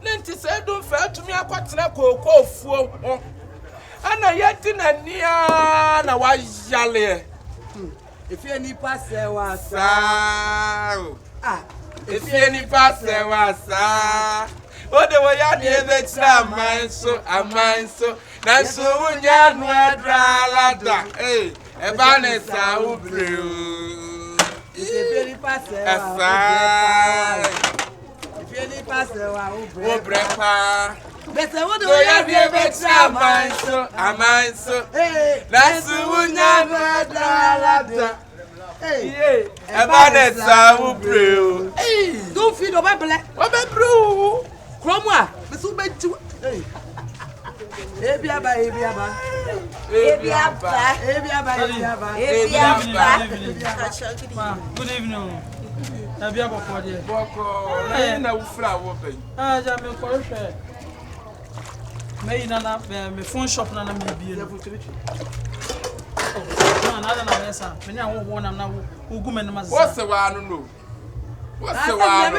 Nenti say don't fail to me akwatena kokofuo ho. Ana yeti na nia na wa yale. If you any pass was if you any pass was o de wo ya de betra man so aman so na so unya no adralada eh e ba ne sa u breu if you any pass o brepa better what do you be betra man so aman so eh na so unya no adralada eh e ba ne sa u breu don't feed the Bible o be breu Cromwa, Miss Ubetu. Ebiaba. Good evening. Ebiaba for dear. Boko, na ufra wo pe. Jame ko hwe. Me na me phone shop na me bie. Na na mesa. Me na wo na na ugu me na What's the one no? What's the one? I'm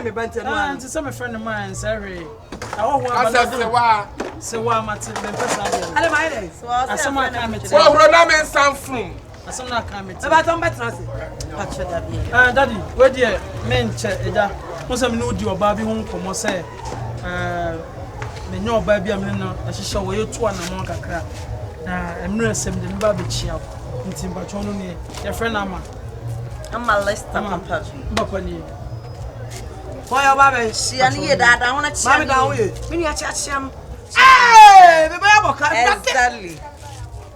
me bante no. Auntie some friend of mine say I want one say wa mate me pesa dey. Ale mai dey. Asama ka me Wo horo na me san from. Asama ka me te. E ba ton betra se. Pacho da bi. Daddy, we dey me nche eja. Mo say me no di oba bi ho nkomo say me nya oba bi am no ahihye wo yetu ana mo kakra. Na emre sem de me ba be chia. Nti pacho no ne your friend ama. I'm a list of papa. Mbapani. Boy baba, She and ye that I want to Mami da wo ye. Me ni achacham. Eh, me ba boka. Exactly.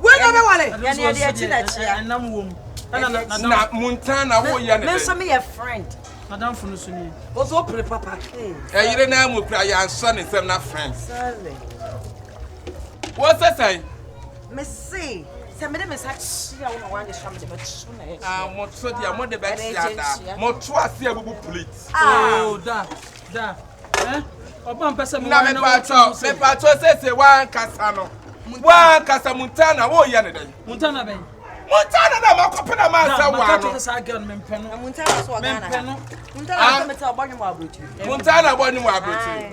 We no be wale. Ya ni ade achi na chia. Nam wom. Na Montana wo ye ne. Me so me a friend. Madam funu so ni. O so pre papa. E yire na mu kra ya so ne sem na friends. Sorry. What's that say? Me see. Se me dem sa chia wo na wan de sham de betu na e. Mo so dia mo de be chia da. Mo to ase abubu plate. Oh, da. Eh? Oba mpesa me Na me pato say wan kasa no. Wan kasa Montana wo ye ne den. Montana ben. Montana na makope na ma sa wa no. Montana sa girl me mpeno. Montana so Ghana. Montana so me tell boy mo abrochi. Montana boy ni mo abrochi.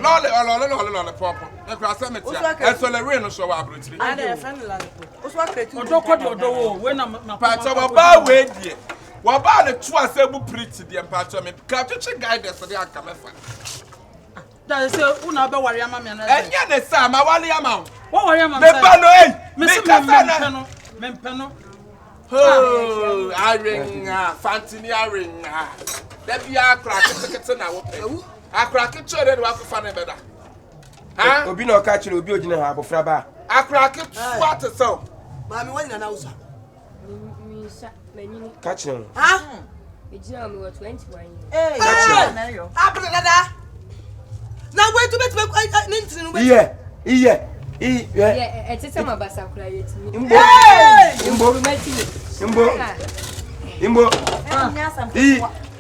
Lole popo. E kra say me tia. E so le rain no so wa abrochi. I dey friend la. O so akretu. Odo kwodi odo wo we na Pato baba we die. Wa ba le to asebu pretty die pato me. Ka twetwe guidance de aka mefa. Da say una be ware ama me na. Enya ne sa ma wale ama. Wo ware ama. Me ba no me se me mpeno. Oh, arenga, fantini arenga. There be a crack ticket na wo pe. A crack chore de wa fa na beda. Ha? Obi na ka chire obi ogina ha abofra ba. A crack what so? Mami wani na usa. Mi sa menini. Ka chire. Ha? Ejina mi wo 21 years. Eh, na yo. Abra dada. Na we to bet me ntinu we. Iye. Yeah, etete mabasa kura yetimi. Imbo.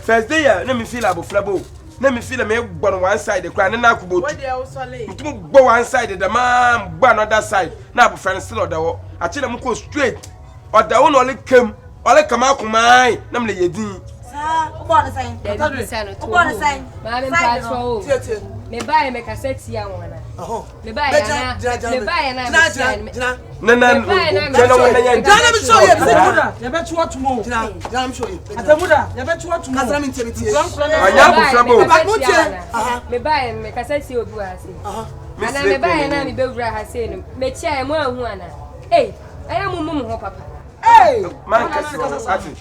First day na me feel abofra bo. Na me feel me gbon one side the cry na akubo. What dey usale? Mutum gbo one side the man gbo another side. Na abofra still odawo. A chile mu ko straight. Odawo no le kem. Ole kama akumai na me le yedin. Sa, o bo na sign. O bo na sign. Ma me patro. Tie. Me buy me cassette ya wona. Me buy na. Jana mi show you. Atemuda, you bet you what more. Jana mi show you. Atemuda, you bet you what more. Kasra mi tie. Anya abofra bo. Me buy me cassette obi wa se. Ana me buy na me bewura ha se no. Me chia e mo ahu ana. Eh, aya mum ho papa. Man kasi ati.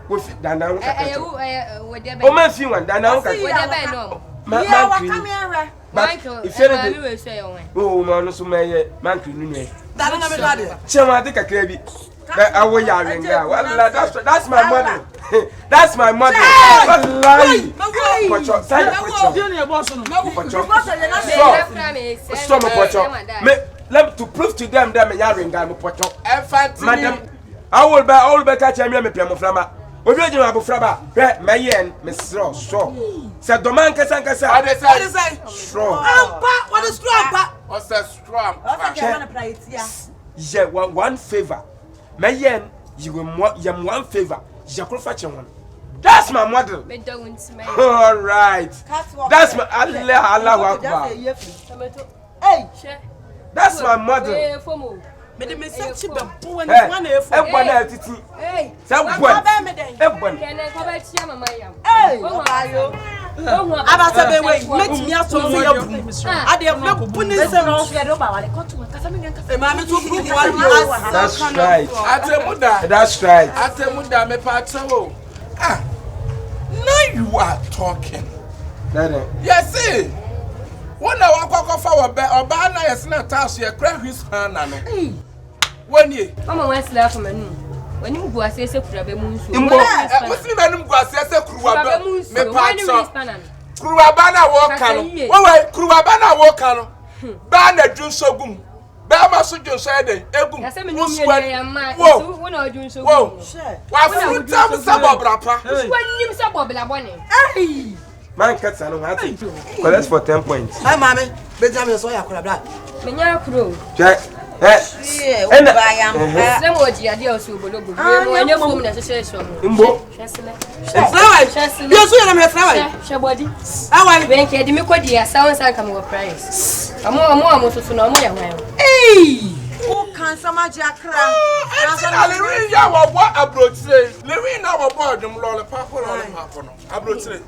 Wo fi dandan ka. We dey O man fi wan dandan ka. we dey buy no. Yeah, what come here? Michael, if you will say on. Oh, man, no so may man kunu. Dada na me dade. Chema de kakra bi. Awo ya renga. Wallahi that's my mother. That's my mother. Wallahi. Pocho, say pocho. Junior boss no. Stop pocho. Me let to prove to them that me ya renga me pocho. Madam, I will be catch me piamo flama. Obi ojima abofra ba. Mayen me sro so. Say doman kasa. What is say? Strong. Ampa, what is strong pa? What's that strong? Yeah, one favor. Mayen, you will one favor. Jacob Fatchan one. That's my model. Me don't smell. All right. That's my Allah Akbar. Hey, That's my model. Hey, FOMO. me the message be one Everyone titi. Hey. Say one. Everyone. Can I come back to mama yam? Hey, Oh, aba se be wait, let me ask you for your ade na puni se no That's right. Atemuda. That's right. Atemuda me pacho. Ah. Now you are talking. Dada. Yes, when I walk off our bed, or banner is not task, you crack his hand. When you, Mama wants love from me. When you go, I say, Muslim and go as a Kruaba, me pacho. Kruabana walk on. Oh, Kruabana walk on. Banner do so boom. Bama Sujo said, Ebum. Whoa, why would tell me some of Brapa? When you saw Bobby Labone. Hey, Man cuts and I think. Collect for 10 points. hi mammy, Benjamin Soya Crabla. Menya Crow. Jack. Yeah, I am. Some would you deal so below. When you're home, association. Imbo. Flower, you're so young, flower. Shabody. How are you? Bank, you make what dear sounds like a more price. A more to know more. Hey, Who can some Jack? Lerina, what a broad say. Lerina, our board, and lollipop on a broad say.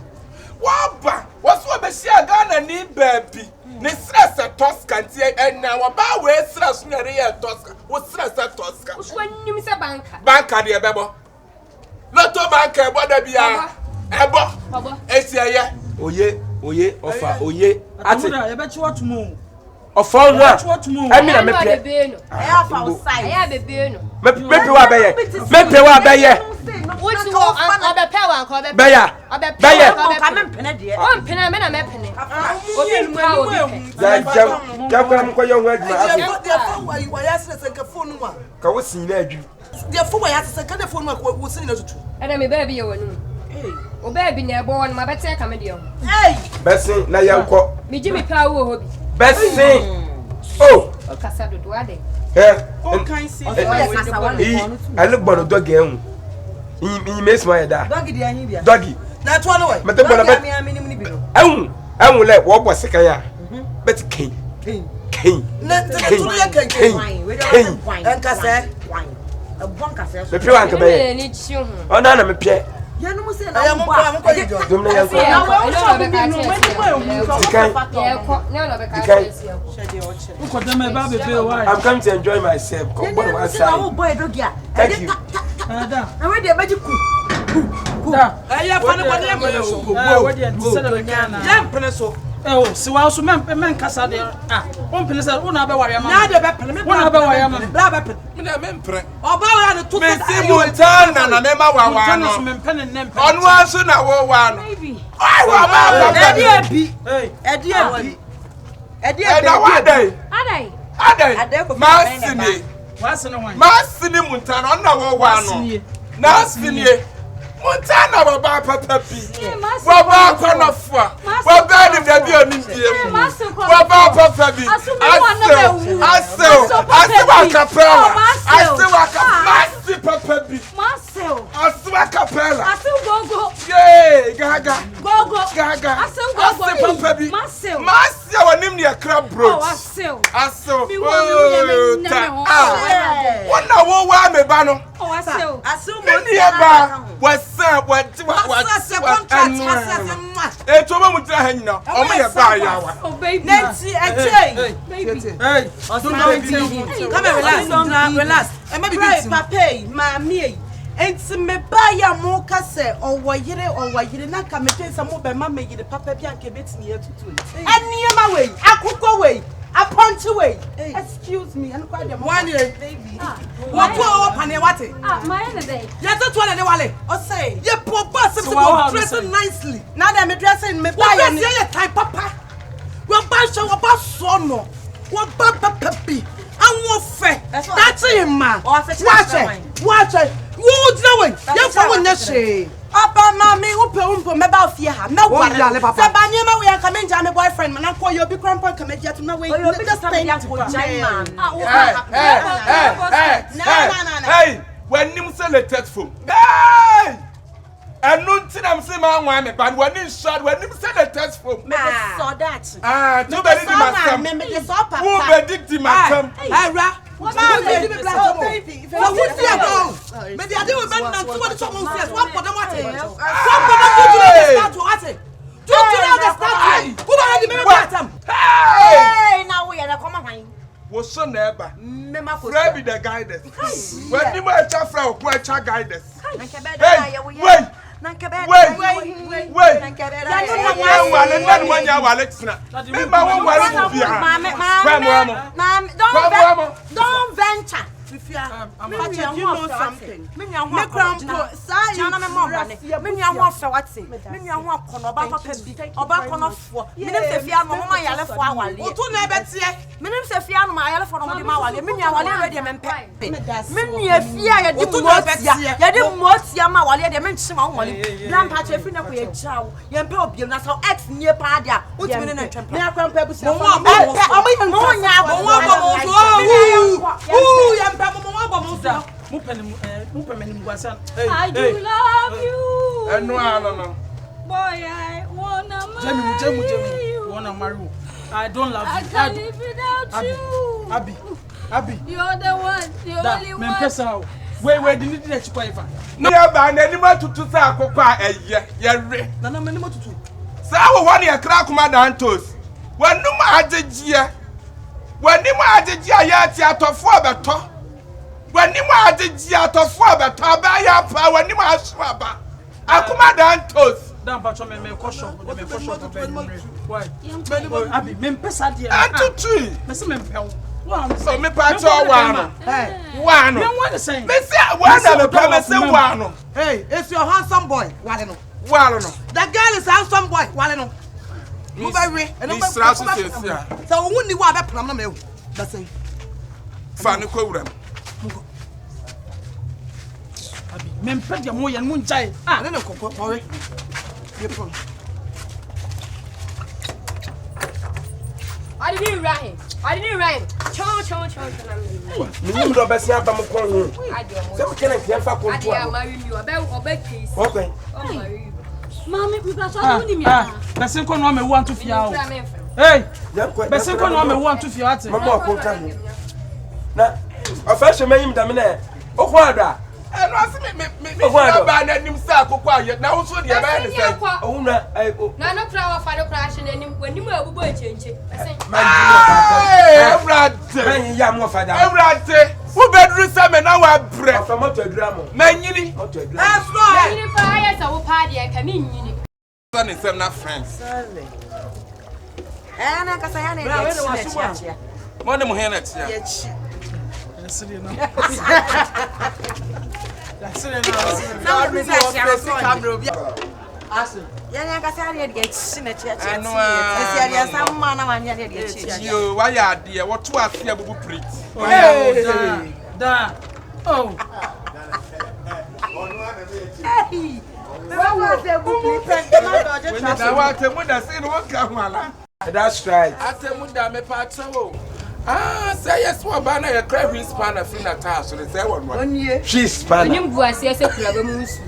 What's what Bessia Ghana need, baby? Nisras a Toscan, and now about where Sras Naria Tosca was Sras a Tosca. When you miss a banker. Banker, dear Bebo. Lotto banker, what I be a Ebo, Esia. Oye, offer, oye. Atemuda, you bet you what to move. Of all what? I mean, I'm a I have outside. I have a beer. Maybe what by ye. What's your other power? Call the Bayer. Come and penny. One penny, I'm a penny. Jump for your word. you are asking a phone one. Can we see that? Therefore, I have to say, can the phone work was in the And I'm a baby, you know. Baby, near born, my better comedian. Hey, Bessie, now you call Me Jimmy Power. Bessie. Oh, Casado do Ade. all kinds of I look for the dog game. He makes my dad. Doggy. That's one way. But the one I will let what was second. But King. Let and Cassa. A bunker says, The pure anchor. Oh, no, I'm a pet. I I'm coming to enjoy myself. Come on, one side. Thank you. I'm ready to make you cool. I have one. Oh, so I also meant Casa there. One penny said, one other way. Now the weapon, one other way. I'm a blab. Or bow and two Montana, and I remember one pen and name. On one soon, I wore one. Baby. Massini Montana, on the one. Nasty. Montana, Baba Papi. Baba Conofa. Baba the Gabion Indian. Baba Papi. I still Capella. I still Papi. Marcel. I still Capella. I still go. Yay, Gaga. Go. Gaga. I still go. Papi. Marcel. Marcel, I named your crab bro. I still. What now? What me bano? Oh, I still. I still What's up? What's it's over with the hand now. Oh, my God. Oh, baby. Nancy, Hey, come and relax. And maybe papa, mammy. And some me buy a more cassette or why you not come and some more by mammy, the papa Bianca bits near to it. And near my way, I could go away. I punch away. Excuse me, I'm quite a one year baby. What poor and what? My day. Yes, that's what I want. Or say, you poor person dressing nicely. Now I'm dressing me by a type papa. What about your son? What about puppy? And what fair? That's him, man. Watch it. Who's knowing? You're going to say. Papa, mommy, who me about fear. No one. Sabanya, we are coming to my boyfriend. Man, I call you big grandpa. Come here to my way. You'll be just staying at Hey, when you sell a text phone. Hey! And no tin am say man wan me but when in short when him say the test for Me saw that. to be di masam Me saw papa. who be di masam Ra. What baby me blast baby. So who see go? Me dey do men na too much someone says what for them what? What for them do the start what? Do the start. Who ba di me blast am? Hey, now we are come on. Wo so na eba. Me ma ko. Pray be the guidance. When him a cha fra ko a cha guidance. Hey, wait. Wait. Don't venture. You know something. Me nya ho akọ. Jana me mom bane. Me nya ho afa wate. Me nya ho akọ oba papa bi. Oba kono fo. Me nim se fia no mama yale fo awale. Otu na ebetie. Me nim se fia no ma yale fo no mo di ma awale. Me nya awale ready me mpe. Me nya fia ya di motia. Ya di motia ma awale de me nchi ma awale. Blam pa che fi na ko ye jawo. Ye mpe obiem na so ex nie pa dia. Utimi ne ntwempa. Me akwa mpe busia. Mo nya abo. I do love you. No. Boy, I wanna marry you. Wanna marry you. I don't love you. I can't live without you. Abi. You're the one, the only one. Wait, didn't you quite? No, ba na ni ma tutu sa akokwa eye ye re. Na me ni tutu. Sa wo won ye kra kuma dantos. Wanum ajegie. Wanim ajegie ya ti atofo abeto. Wanim ajegie atofo abeto ba ya pa wanim aswaba. Akuma dantos. Dan pacho me kosho why? Abi me mpesa dia. Antutu. Me se me mpel. So me pacho wano. Hey. Wano. Me want to say. Me say wano me promise wano. Hey, it's your handsome boy. Wale no. Wano no. The girl is handsome boy. Wale no. Mo ba we. This rasu sia. So who ni wa be pram na me wu. That's say. Fa ni kwuram. Abi me mpe dia mo yan mo njai. Ne ne kokko we. Ye pon. I didn't rhyme. Cho. Me do be sia ba mo kon ho. I do. Se mo kene kien fa kon to. I marry you. Obe case. Okay. Oh marry you. Mami, we got so many me. Besin ko no me want to fia o. Hey. Besin ko no me want to fia ate. Mama ko kan. Na, ofashe mayim da me na. Okwa ada. No asi me ba na nim sa akokwa ye. Na wo so de ba ne say. Ohuna ai o. Na no kra wa fa no kra hye nanim wanim abubo echeche. Besin. Everate. Man ya mo fada. Everate. Who bedru say me na wa bre. Afa mo to adura mo. Manyini. Mo to adura. That's right. Nyini pa ya sa wo pa de ka mi nyini. So ne sem na friends. Sorry. Na kasa ya na dia. Mo ne mo he na tia. That's it now. Now we say camera bi. Asin. ya na kasa ya dia chi na tia. Anu a. Ya sam ma na wan ya dia chi. Yo, why ya de? What to afi abubu prit. Da. Oh. Hey. Atemuda say no one can wala. That's right. Atemuda me pa chawo. Say yes one ba na ye cry win span na free na ta so say one. She's Spanish. Nim buase ese kula be mu nsu.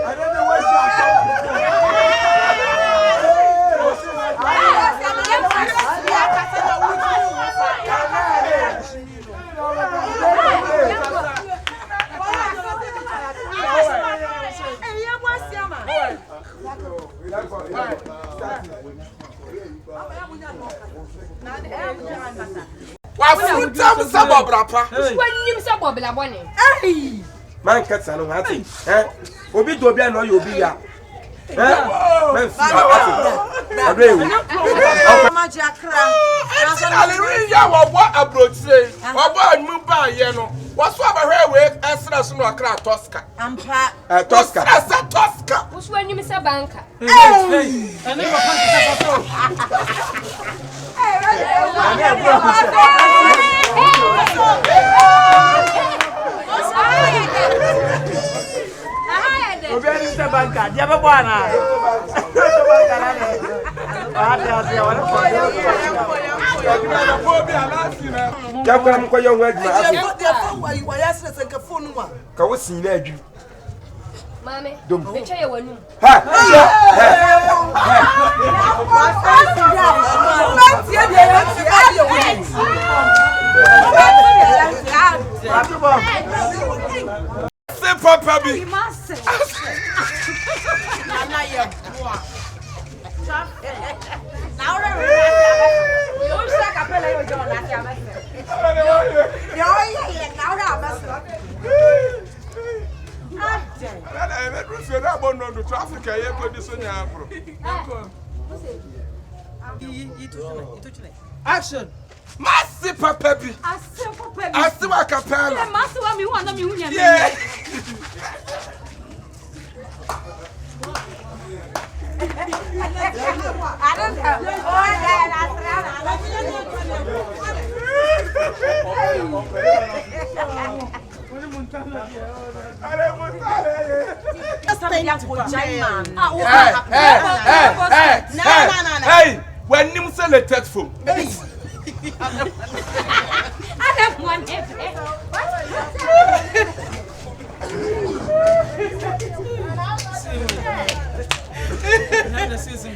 I don't know where she Man kasa no hati. Obi do bia no obi ya. Man fi hati. Abre. Majakra. Nationally ya wo abrochire. Obo mu ba ye no. Waso abahwe we esra so no akra Tosca. Ampa. Tosca. Asa Tosca. Usu anyim se banka. Hey. Ene ko pan kasa to. Obi ani se banka, dia be bwana. Banka na le. Ba dia se wala ko. Yakwa mko yo nwa adwuma afi. Wa ya sere se phone mu a. Ka wo sin na adwu. Mame. Dom. Me twa ye wanu. Ha. Say papa bi. Nana ye boa. Now you shaka pele yo John na ti amese. Yo ye now na amese. Nana e me so na bo no do traffic e ko di so nya afro. Action. Masi papa bi. Asi wa kapela. Masi wa mi hu na mi hu nya me. I don't know. Hey, when you say the text phone. I don't want it. Another season.